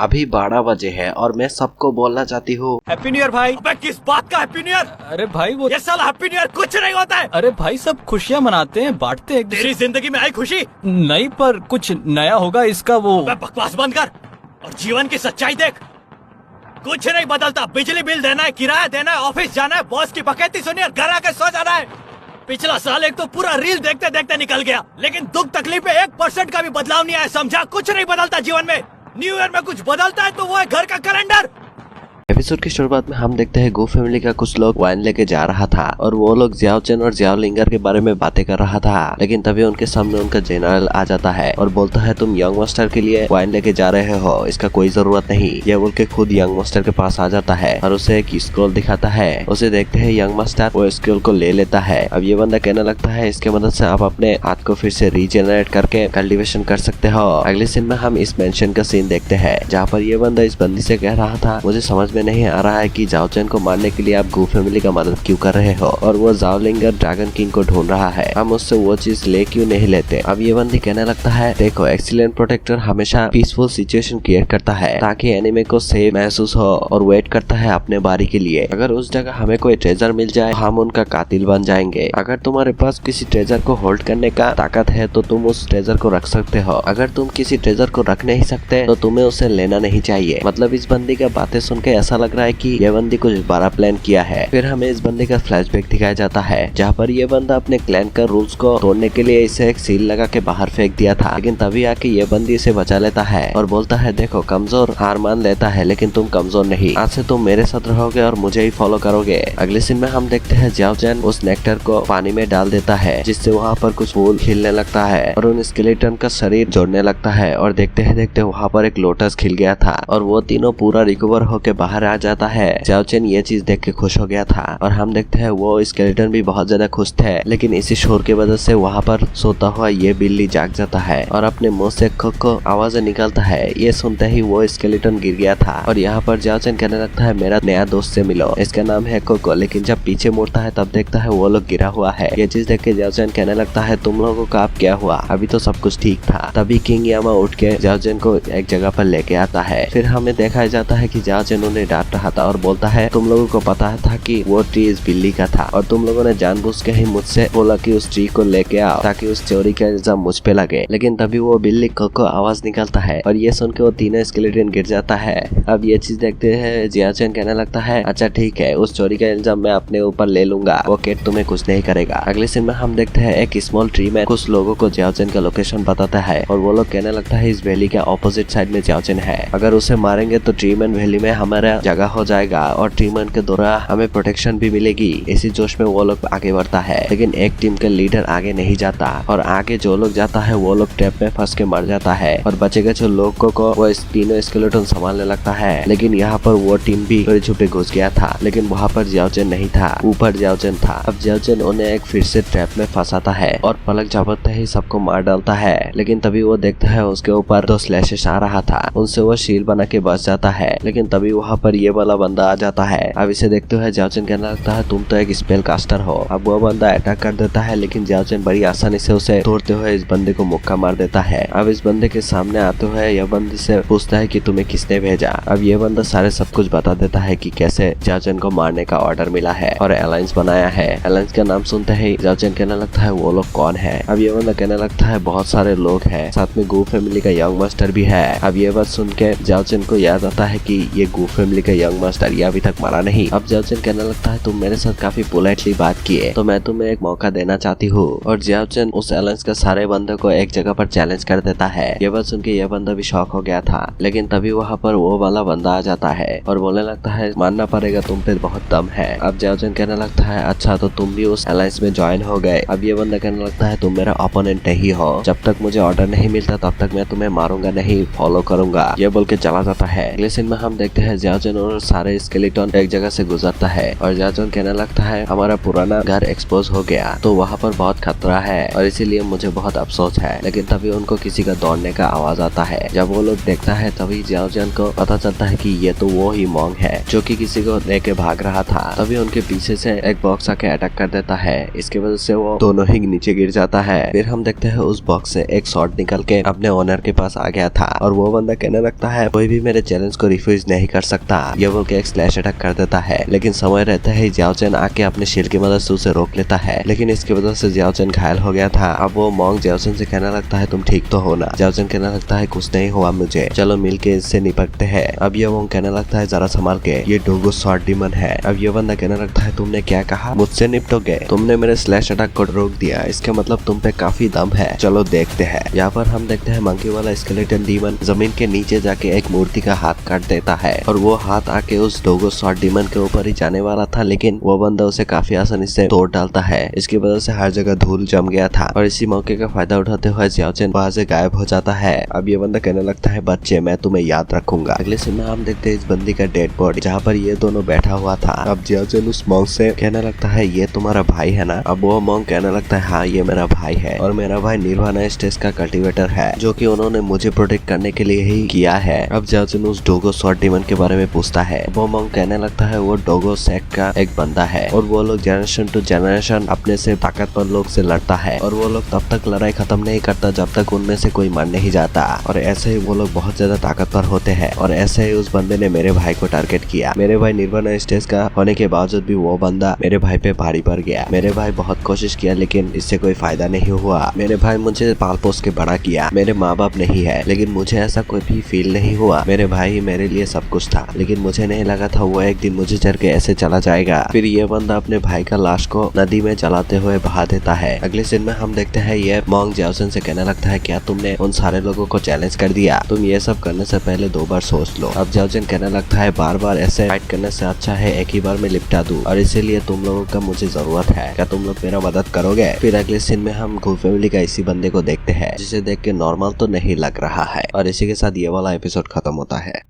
अभी 12 बजे है और मैं सबको बोलना चाहती हूँ हैप्पी न्यू ईयर भाई। अबे किस बात का हैप्पी न्यू ईयर? अरे भाई वो ये साला हैप्पी न्यू ईयर कुछ नहीं होता है। अरे भाई सब खुशियाँ मनाते हैं, बांटते हैं। तेरी जिंदगी में आई खुशी नहीं, पर कुछ नया होगा इसका वो। अबे बकवास बंद कर और जीवन की सच्चाई देख। कुछ नहीं बदलता। बिजली बिल देना है, किराया देना है, ऑफिस जाना है, बॉस की बकैती सुनी और घर आके सो जाना है। पिछला साल एक तो पूरा रील देखते देखते निकल गया, लेकिन दुख तकलीफ में 1% का भी बदलाव नहीं आया। समझा? कुछ नहीं बदलता जीवन में। न्यू ईयर में कुछ बदलता है तो वो है घर का कैलेंडर। एपिसोड की शुरुआत में हम देखते हैं गो फैमिली का कुछ लोग वाइन लेके जा रहा था और वो लोग जियाओ चेन और जियाओ लिंगर के बारे में बातें कर रहा था। लेकिन तभी उनके सामने उनका जनरल आ जाता है और बोलता है तुम यंग मास्टर के लिए वाइन लेके जा रहे हो, इसका कोई जरूरत नहीं। यह बोल के खुद यंग मास्टर के पास आ जाता है और उसे एक स्क्रॉल दिखाता है। उसे देखते हैं यंग मास्टर वो स्क्रॉल को ले लेता है। अब ये बंदा कहने लगता है इसके मदद से आप अपने हाथ को फिर से रीजनरेट करके कल्टीवेशन कर सकते हो। अगले सीन में हम इस मेंशन का सीन देखते हैं जहाँ पर ये बंदा इस बंदी से कह रहा था मुझे समझ में नहीं आ रहा है कि जाओ चेन को मारने के लिए आप गो फैमिली का मदद क्यों कर रहे हो और वो जाओ लिंगर ड्रैगन किंग को ढूंढ रहा है, हम उससे वो चीज ले क्यों नहीं लेते। अब ये बंदी कहने लगता है देखो एक्सीलेंट प्रोटेक्टर हमेशा पीसफुल सिचुएशन क्रिएट करता है ताकि एनिमी को सेफ महसूस हो और वेट करता है अपने बारी के लिए। अगर उस जगह हमें कोई ट्रेजर मिल जाए हम उनका कातिल बन जाएंगे। अगर तुम्हारे पास किसी ट्रेजर को होल्ड करने का ताकत है तो तुम उस ट्रेजर को रख सकते हो। अगर तुम किसी ट्रेजर को रख नहीं सकते तो तुम्हें उसे लेना नहीं चाहिए। मतलब इस बंदी का बातें सुन के ऐसा लग रहा है कि ये बंदी कुछ बड़ा प्लान किया है। फिर हमें इस बंदे का फ्लैशबैक दिखाया जाता है जहाँ पर ये बंदा अपने क्लैन का रूल्स को तोड़ने के लिए इसे एक सील लगा के बाहर फेंक दिया था, लेकिन तभी आके ये बंदी इसे बचा लेता है और बोलता है देखो कमजोर हार मान लेता है लेकिन तुम कमजोर नहीं, आज से तुम मेरे साथ रहोगे और मुझे ही फॉलो करोगे। अगले सीन में हम देखते हैं जियाओ चेन उस नेक्टर को पानी में डाल देता है जिससे वहाँ पर कुछ फूल खिलने लगता है और उन स्केलेटन का शरीर जोड़ने लगता है और देखते हैं देखते वहाँ पर एक लोटस खिल गया था और वो तीनों पूरा रिकवर होके बाहर आ जाता है। जियाओ चेन ये चीज देख के खुश हो गया था और हम देखते हैं वो स्केलेटन भी बहुत ज्यादा खुश थे, लेकिन इसी शोर की वजह से वहाँ पर सोता हुआ ये बिल्ली जाग जाता है और अपने मुंह से को आवाजें निकालता है। ये सुनते ही वो स्केलेटन गिर गया था और यहाँ पर जियाओ चेन कहने लगता है मेरा नया दोस्त से मिलो, इसका नाम है कोको। लेकिन जब पीछे मुड़ता है तब देखता है वो लोग गिरा हुआ है। ये चीज देख के जियाओ चेन कहने लगता है तुम लोगों का अब क्या हुआ, अभी तो सब कुछ ठीक था। तभी किंग यामा उठ के जियाओ चेन को एक जगह पर लेके आता है। फिर हमें देखा जाता है कि जियाओ चेन उन्हें डांट रहा था और बोलता है तुम लोगों को पता था कि वो ट्री इस बिल्ली का था और तुम लोगों ने जानबूझ के ही मुझसे बोला कि उस ट्री को लेके आओ ताकि उस चोरी का इल्जाम मुझ पे लगे। लेकिन तभी वो बिल्ली को आवाज निकालता है और ये सुन के वो तीनों स्केलेटन गिर जाता है। अब ये चीज देखते हैं जियाओ चेन कहने लगता है अच्छा ठीक है उस चोरी का इल्जाम मैं अपने ऊपर ले लूंगा, वो केट तुम्हें कुछ नहीं करेगा। अगले सीन में हम देखते हैं एक स्मॉल ट्री में कुछ लोगों को जियाओ चेन का लोकेशन बताता है और वो लोग कहने लगता है इस वैली के ऑपोजिट साइड में जियाओ चेन है, अगर उसे मारेंगे तो ट्रीमैन वैली में हमारा जगह हो जाएगा और ट्रीमैन के द्वारा हमें प्रोटेक्शन भी मिलेगी। इसी जोश में वो लोग आगे बढ़ता है, लेकिन एक टीम का लीडर आगे नहीं जाता और आगे जो लोग जाता है वो लोग ट्रैप में फंस के मर जाता है और बचेगा जो लोगों को वो तीनों स्केलेटन संभालने लगता है। लेकिन यहाँ पर वो टीम भी चोरी छुपे घुस गया था, लेकिन वहाँ पर जियाओ चेन नहीं था, ऊपर जियाओ चेन था। अब जियाओ चेन उन्हें एक फिर से ट्रैप में फंसाता है और पलक झपकते ही सबको मार डालता है। लेकिन तभी वो देखता है उसके ऊपर 2 स्लैशेस आ रहा था, उनसे वो शील्ड बना के बच जाता है। लेकिन तभी वहाँ पर ये वाला बंदा आ जाता है। अब इसे देखते हुए जियाओ चेन कहने लगता है तुम तो एक स्पेल कास्टर हो। अब वो बंदा अटैक कर देता है, लेकिन जियाओ चेन बड़ी आसानी से उसे तोड़ते हुए इस बंदे को मुक्का मार देता है। अब इस बंदे के सामने आते हुए यह बंदी से पूछता है कि तुम्हें किसने भेजा। अब ये बंदा सारे सब कुछ बता देता है कि कैसे जियाओ चेन को मारने का ऑर्डर मिला है और अलायंस बनाया है। अलायंस का नाम सुनते ही जियाओ चेन कहने लगता है वो लोग कौन है। अब ये बंदा कहने लगता है बहुत सारे लोग हैं, साथ में गू फैमिली का यंग मास्टर भी है। अब ये बात सुन के जियाओ चेन को याद आता है कि ये गू फैमिली का यंग मास्टर ये अभी तक मरा नहीं। अब जियाओ चेन कहने लगता है तुम मेरे साथ काफी पोलाइटली बात किए तो मैं तुम्हें एक मौका देना चाहती हूँ और जियाओ चेन उस अलायंस का सारे बंदों को एक जगह पर चैलेंज कर देता है। ये बात सुन के यह बंदा भी शॉक हो गया था, लेकिन तभी वहाँ पर वो वाला बंदा आ जाता है और बोलने लगता है मानना पड़ेगा तुम पे बहुत दम है। अब जियाओ चेन कहने लगता है अच्छा तो तुम भी उस अलायंस में ज्वाइन हो गए। अब ये बंदा कहने लगता है तुम मेरा ओपोनेंट नहीं हो, जब तक मुझे ऑर्डर नहीं मिलता तब तक मैं तुम्हें मारूंगा नहीं, फॉलो करूंगा, ये बोल के चला जाता है। अगले सीन में हम देखते हैं जियाओ चेन जियाओचन और सारे स्केलेटन एक जगह से गुजरता है और जियाओचन कहने लगता है हमारा पुराना घर एक्सपोज हो गया तो वहाँ पर बहुत खतरा है और इसीलिए मुझे बहुत अफसोस है। लेकिन तभी उनको किसी का दौड़ने का आवाज आता है। जब वो लोग देखता है तभी जियाओचन को पता चलता है कि ये तो वो ही मॉन्ग है जो कि किसी को लेके भाग रहा था। तभी उनके पीछे से एक बॉक्स आके अटैक कर देता है। इसके वजह से वो दोनों ही नीचे गिर जाता है। फिर हम देखते हैं उस बॉक्स से एक शॉट निकल के अपने ओनर के पास आ गया था और वो बंदा कहने लगता है कोई भी मेरे चैलेंज को रिफ्यूज नहीं कर सकता। ये बोल के एक स्लैश अटैक कर देता है। लेकिन समय रहता है जियाओचन आके अपने शील्ड की मदद से उसे रोक लेता है। लेकिन इसकी वजह से जियाओचन घायल हो गया था। अब वो मॉन्ग जियाओचन से कहने लगता है तुम ठीक तो हो ना। जियाओचन कहने लगता है कुछ नहीं हुआ मुझे, चलो मिलके इससे निपटते हैं। अब ये मॉन्ग कहने लगता है जरा संभाल के, ये डोगो शॉर्ट डीमन है। अब ये बंदा कहने लगता है तुमने क्या कहा, मुझसे निपटोगे? तुमने मेरे स्लैश अटैक को रोक दिया, इसके मतलब तुम पे काफी दम है, चलो देखते हैं। यहाँ पर हम देखते हैं मंकी वाला स्केलेटन डीमन जमीन के नीचे जाके एक मूर्ति का हाथ काट देता है और वो हाथ आके उस डोगो शॉर्ट डीमन के ऊपर ही जाने वाला था। लेकिन वो बंदा उसे काफी आसानी से तोड़ डालता है। इसकी वजह से हर जगह धूल जम गया था और इसी मौके का फायदा उठाते हुए जियाओचन वहां से गायब हो जाता है। अब ये बंदा कहने लगता है बच्चे मैं तुम्हें याद रखूंगा। अगले सीन में हम देखते हैं इस बंदी का डेड बॉडी जहाँ पर ये दोनों बैठा हुआ था। अब जियाओचन उस मॉन्क से कहने लगता है ये तुम्हारा भाई है ना? अब वो मॉन्क कहने लगता है हाँ ये मेरा भाई है और मेरा भाई निर्वाणा स्टेज का कल्टीवेटर है जो कि उन्होंने मुझे प्रोटेक्ट करने के लिए ही किया है। अब जियाओचन उस डोगो शॉर्ट डीमन के बारे में पूछता है। वो मॉन्क कहने लगता है वो डोगो सेक्ट का एक बंदा है और वो लोग जनरेशन टू जनरेशन अपने से ताकतवर लोग से लड़ता है और वो लोग तब तक लड़ाई खत्म नहीं करता जब तक उनमें से कोई मर नहीं जाता। और ऐसे ही वो लोग बहुत ज्यादा ताकतवर होते हैं और ऐसे ही उस बंदे ने मेरे भाई को टारगेट किया। मेरे भाई निर्वाणा स्टेज का होने के बावजूद भी वो बंदा मेरे भाई पे भारी पड़ गया। मेरे भाई बहुत कोशिश किया लेकिन इससे कोई फायदा नहीं हुआ। मेरे भाई मुझे पाल पोस के बड़ा किया। मेरे माँ बाप नहीं है लेकिन मुझे ऐसा कोई भी फील नहीं हुआ। मेरे भाई ही मेरे लिए सब कुछ था लेकिन मुझे नहीं लगा था वो एक दिन मुझे चढ़ के ऐसे चला जाएगा। फिर ये बंदा अपने भाई का लाश को नदी में जलाते हुए बहा देता है। अगले सीन में हम देखते हैं ये मॉन्ग जियाओचन से कहने लगता है क्या तुमने उन सारे लोगों को चैलेंज कर दिया? तुम ये सब करने से पहले 2 बार सोच लो। अब जियाओचन कहने लगता है बार बार ऐसे फाइट करने से अच्छा है एक ही बार में लिपटा दूं और इसीलिए तुम लोगों का मुझे जरूरत है, क्या तुम लोग मेरा मदद करोगे? फिर अगले सीन में हम गो फैमिली का इसी बंदे को देखते हैं जिसे देख के नॉर्मल तो नहीं लग रहा है और इसी के साथ ये वाला एपिसोड खत्म होता है।